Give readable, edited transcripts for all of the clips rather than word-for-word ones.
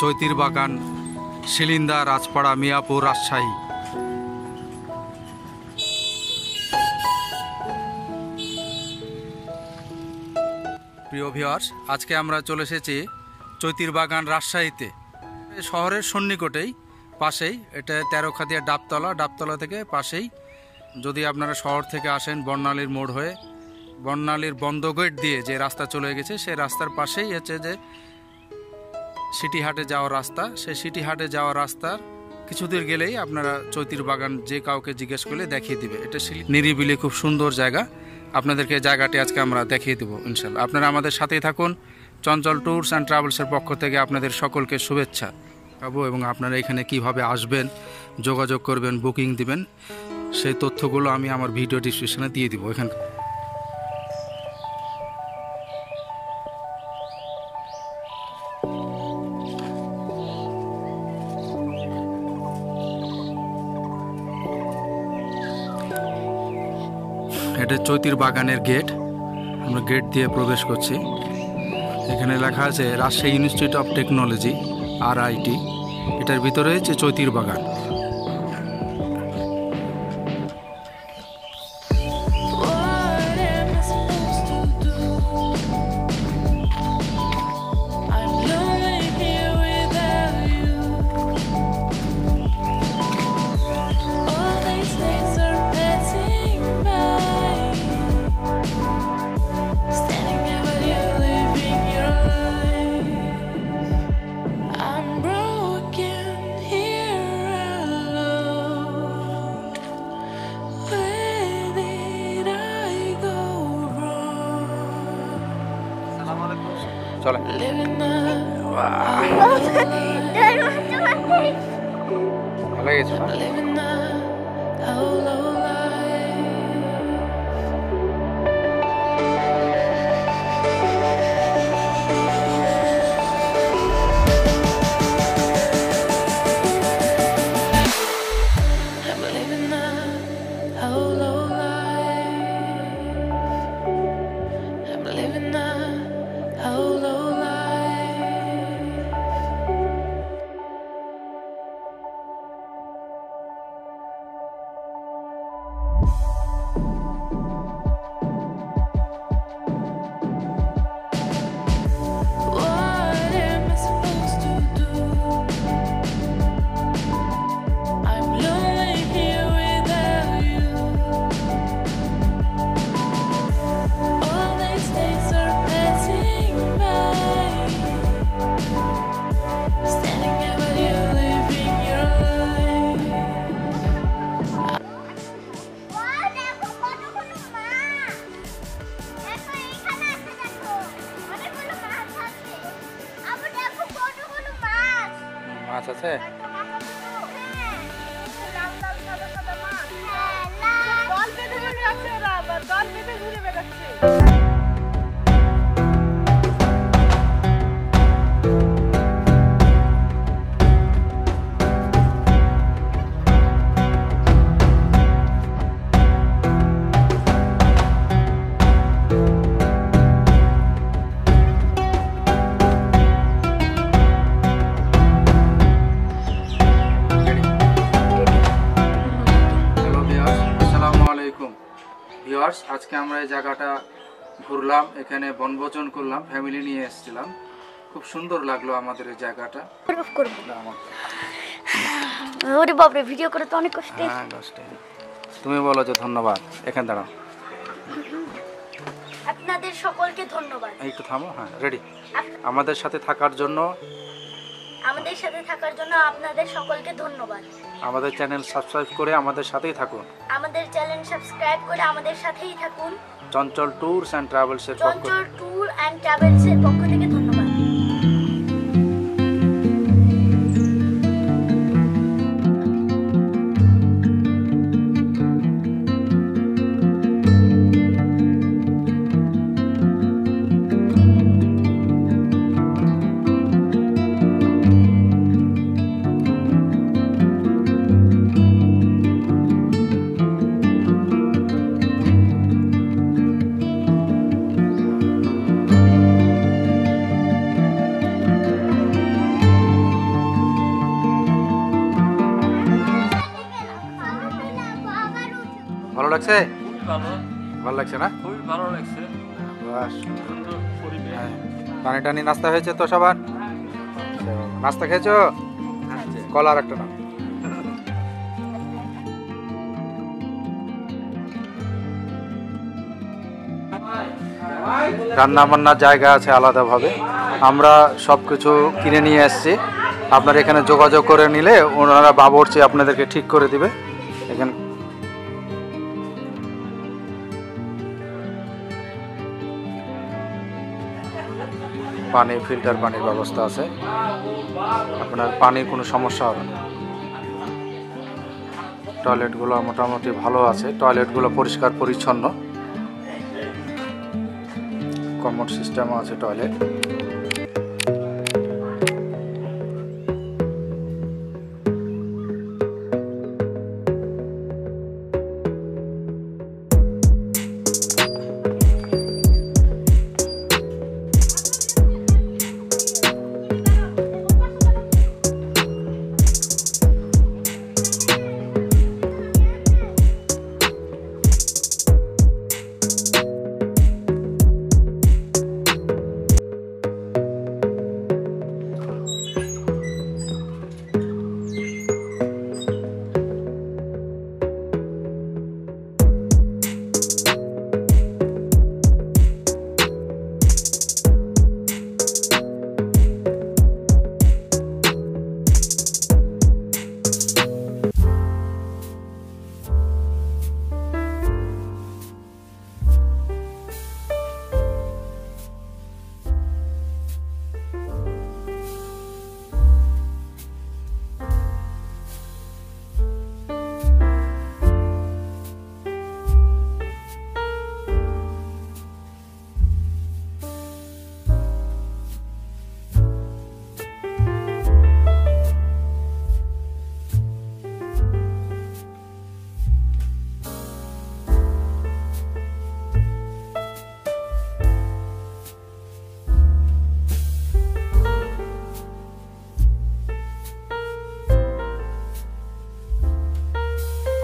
চৈতির বাগান, শিলিন্দা, রাজপাড়া, মিয়াপুর, রাজশাহী। প্রিয় ভিউয়ার্স, আজকে আমরা চলে এসেছি চৈতির বাগান, রাজশাহীতে। শহরের সন্নিকটেই, পাশেই। এটা তেরোখাদিয়া ডাবতলা থেকে পাশেই। যদি আপনারা শহর থেকে আসেন বর্ণালীর মোড় হয়ে, বর্ণালীর বন্ধ গেট দিয়ে যে রাস্তা চলে গেছে, সেই রাস্তার পাশেই হচ্ছে যে সিটি হাটে যাওয়ার রাস্তা। সেই সিটি হাটে যাওয়ার রাস্তার কিছুদূর গেলেই আপনারা চৈতির বাগান যে কাউকে জিজ্ঞেস করলে দেখিয়ে দিবে। এটা নিরিবিলি খুব সুন্দর জায়গা। আপনাদেরকে জায়গাটি আজকে আমরা দেখিয়ে দেবো ইনশাল্লাহ। আপনারা আমাদের সাথেই থাকুন। চঞ্চল ট্যুরস অ্যান্ড ট্রাভেলসের পক্ষ থেকে আপনাদের সকলকে শুভেচ্ছা পাবো। এবং আপনারা এখানে কিভাবে আসবেন, যোগাযোগ করবেন, বুকিং দিবেন, সেই তথ্যগুলো আমি আমার ভিডিও ডিসক্রিপশনে দিয়ে দিব। এখানে এটা চৈতির বাগানের গেট। আমরা গেট দিয়ে প্রবেশ করছি। এখানে লেখা আছে Rajshahi institute of technology, RIT। এটার ভিতরে হচ্ছে চৈতির বাগান। চলে ভালো গেছে। মাছ আছে? আজকে আমরা এই জায়গাটা ঘুরলাম, এখানে বনভোজন করলাম, ফ্যামিলি নিয়ে এসেছিলাম। খুব সুন্দর লাগলো আমাদের এই জায়গাটা। ওরে বাপরে, ভিডিও করে তো অনেক কষ্ট। হ্যাঁ, কষ্ট। তুমি বলো যে ধন্যবাদ। এখানে দাঁড়াও। আপনাদের সকলকে ধন্যবাদ। একটু থামো। হ্যাঁ, রেডি। আমাদের সাথে থাকার জন্য আপনাদের সকলকে ধন্যবাদ। আমাদের চ্যানেল সাবস্ক্রাইব করে আমাদের সাথেই থাকুন। চঞ্চল ট্যুরস অ্যান্ড ট্রাভেলসের পক্ষ থেকে ধন্যবাদ। ভালো লাগছে? খুবই ভালো, ভালো লাগছে না? খুবই ভালো লাগছে। বাস, সুন্দর পরিবেশ। হ্যাঁ। পানি টানি নাস্তা হয়েছে তো সবার? নাস্তা খেয়েছো? কলা আর একটা না। রান্না বান্নার জায়গা আছে আলাদাভাবে, আমরা সব কিছু কিনে নিয়ে এসেছি। আপনারা এখানে যোগাযোগ করে নিলে ওনারা বাবুর্চি আপনাদেরকে ঠিক করে দিবে। এখানে পানি, ফিল্টার পানির ব্যবস্থা আছে, আপনার পানির কোনো সমস্যা হবে না। টয়লেটগুলো মোটামুটি ভালো আছে, টয়লেটগুলো পরিষ্কার পরিচ্ছন্ন, কমোড সিস্টেমও আছে টয়লেট।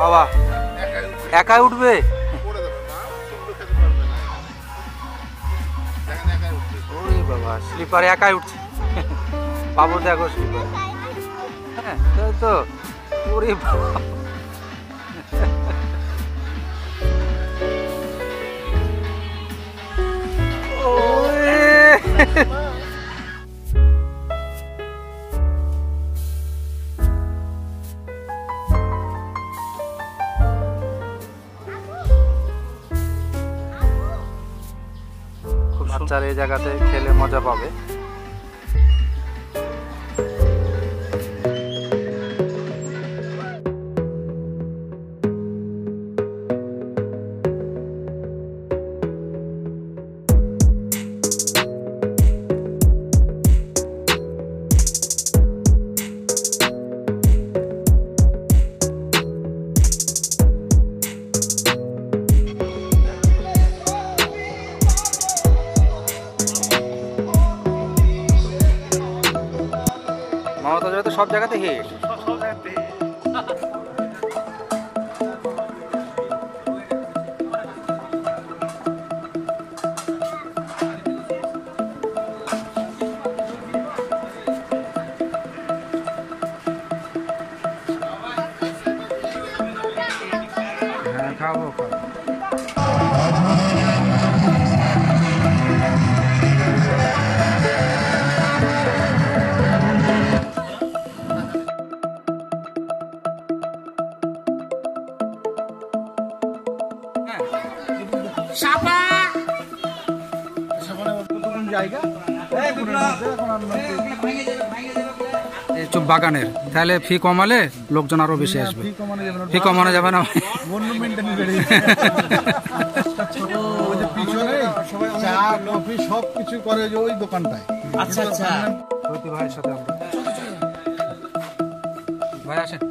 বাবা একাই উঠবে? ওরে বাবা, স্লিপারে একাই উঠছে। বাবু দেখো স্লিপার, হ্যাঁ তাই তো। ওরে বাবা, বাচ্চারা এই জায়গাতে খেলে মজা পাবে। মমতা জয় তো সব জায়গাতে হিট। হ্যাঁ খাবো খাবো। বাগানের তাহলে ফি কমালে লোকজন আরো বেশি আসবে। ফি কমানো যাবে না, সব কিছু করে ওই দোকানটায়। আচ্ছা আচ্ছা, ভাইয়ের সাথে আমরা ভাই আসেন।